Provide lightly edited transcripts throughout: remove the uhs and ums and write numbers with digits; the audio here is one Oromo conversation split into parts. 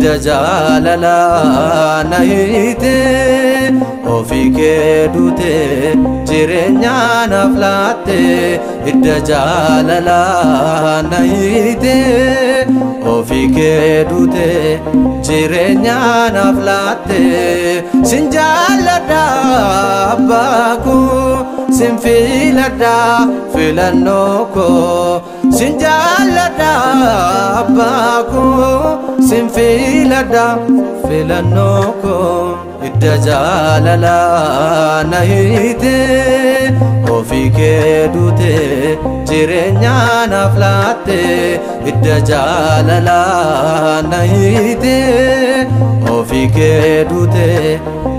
idda jaalala nahite ofike dute jireenya naaf laatte idda jaalala nahite ofike dute jireenya naaf laatte sin jaalladha abbaku sin filadha filannoo koo sin jaalladha abbaku sin filadha filannoo koo idda jaalala nahite ofike dute jireenya naaf laatte idda jaalala nahite ofike dute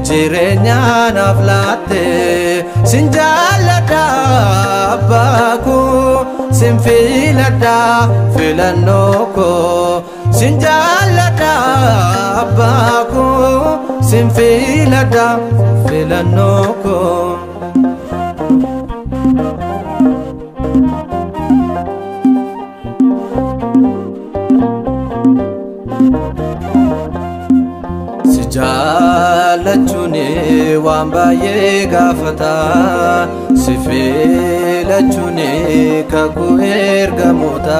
jireenya naaf laatte sin jaalladha abbaku sin filadha filannoo koo sin jaalladha abbaku sin filadha filannoo koo jaalachuni waan baay'ee gaafata sifiilachuni kakuu ergamoota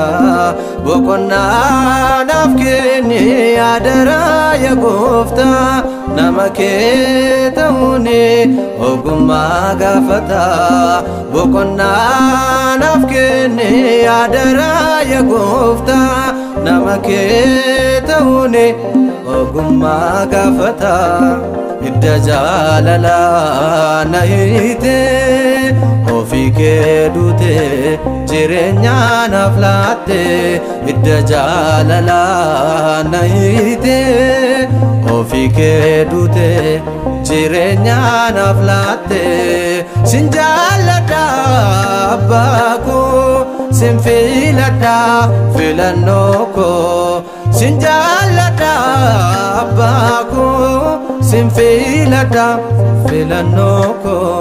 boqonnaa naaf kenni adara yaa gooftaa nama kee ta'uuni ogummaa gaafata boqonnaa naaf kenni adara yaa gooftaa nama kee ta'uuni ogummaa gaafata idda jaalala nahite ofike dute jireenya naaf laatte idda jaalala nahite ofike dute jireenya naaf laatte sin jaalladha abbaku sin filadha filannoo koo sin jaalladha abbaku sin filadha filannoo koo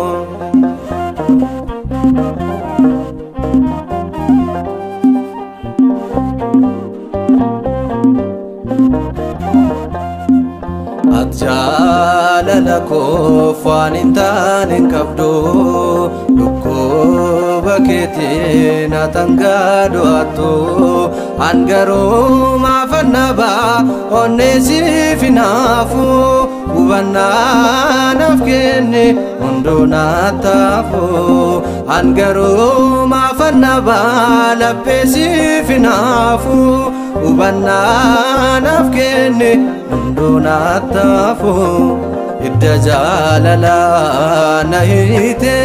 jaalala koo waan hin taane qabdu dhukkuba keetiin atangaadhu attu angaruu maafannaba onneesiif hinaafu hubannaa naaf kenne hunduu naataafu angaruu maafannaba lapheesiif hinaafu hubannaa naaf kenne hunduu naataafu idda jaalala nahite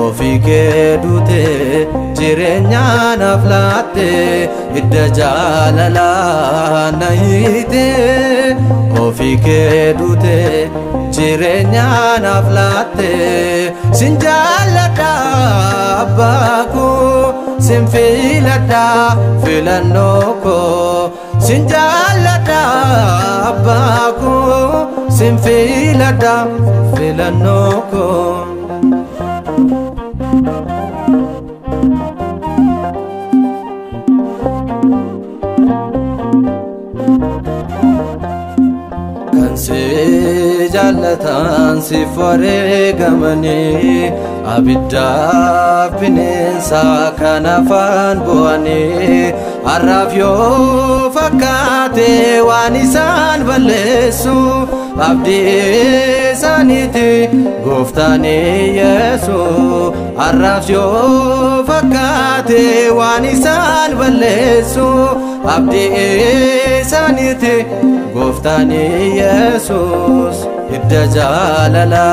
ofike dute jireenya naaf laatte idda jaalala nahite ofike dute jireenya naaf laatte sin jaalladha abbaku sin filadha filannoo koo sin jaalladha abbaku sin filadha filannoo koo kanse jaallatan si wareegamani abiddaaf bineensa kan afaan bu'ani har'aaf yoo fakkaate waan isaan balleessu abdii isaaniiti gooftaan Yesu har'aaf yoo fakkaate waan isaan balleessu abdii isaaniiti gooftaan Yesus idda jaalala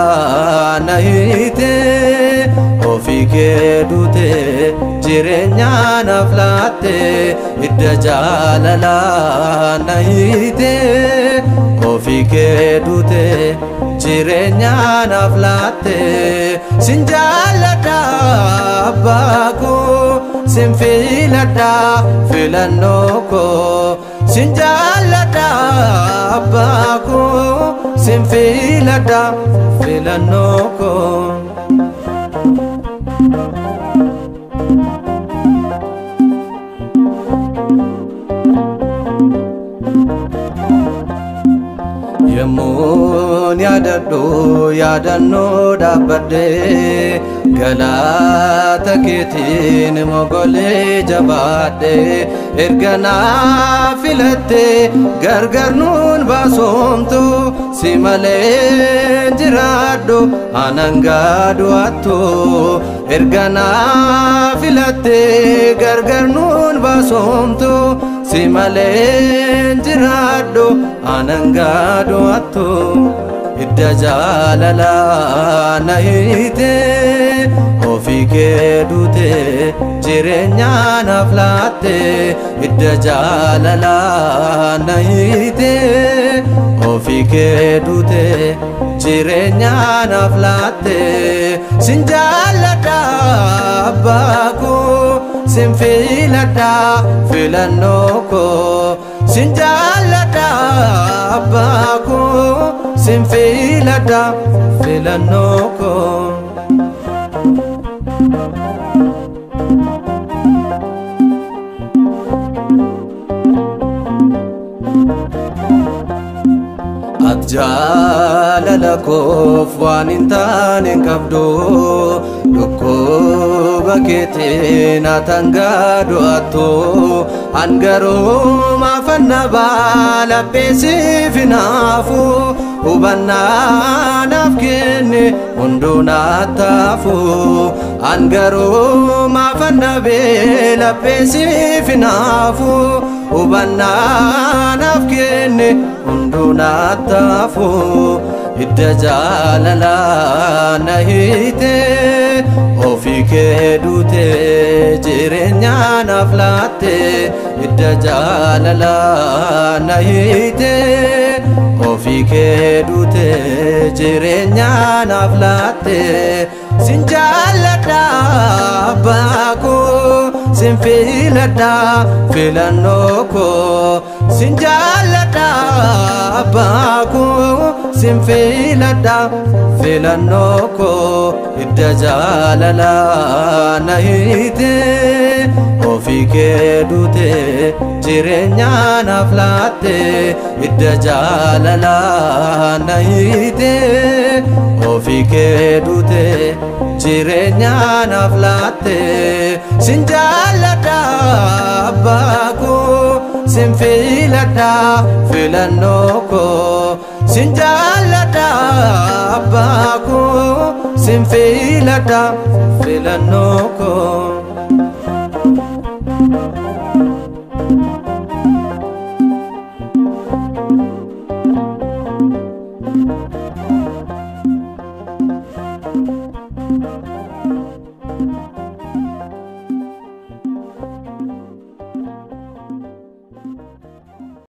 nahite ofike dute jireenya naaf laatte idda jaalala nahite ofike dute jireenya naaf laatte sin jaalladha abbaku sin filadha filannoo koo sin jaalladha abbaku sin filadha filannoo koo Yemmuun yaadadhu yaadannoo dhaabbadhee galaata keetiin mogolee jabaadhee erga naa filattee gargar nuun baasomtu si malee jiraadhu anan gaadu'attu erga naa filattee gargar nuun baasomtu si malee jiraadhu anan gaadu'attu idda jaalala na hiite ofii kee duute jireenya naaf laatte idda jaalala na hiite ofii kee duute jireenya naaf laatte sin jaalladha abbaa koo sin filadha filannoo koo sin jaalladha abbaa koo sin filadha filannoo koo jaalala koof waan hin taane hin qabdu dhukkuba keetiin atan gaadu'attu an garuu maafan nabaa lapheesiif hinaafu hubannaa naaf kenne hunduu naaf taafu an garuu maafan nabee lapheesiif hinaafu hubannaa naaf kenne hunduu naaf taafu idda jaalala na hiite ofii kee duute jireenya naaf laatte idda jaalala na hiite ofii kee duute jireenya naaf laatte sin jaalladha abbaa koo sin filadha filannoo koo sin jaalladha abbaa koo sin filadha filannoo koo idda jaalala na hiite ofii kee duute jireenya naaf laatte idda jaalala na hiite ofii kee duute jireenya naaf laatte sin jaalladha abbaa koo sin filadha filannoo koo sin jaalladha abbaa koo sin filadha filannoo koo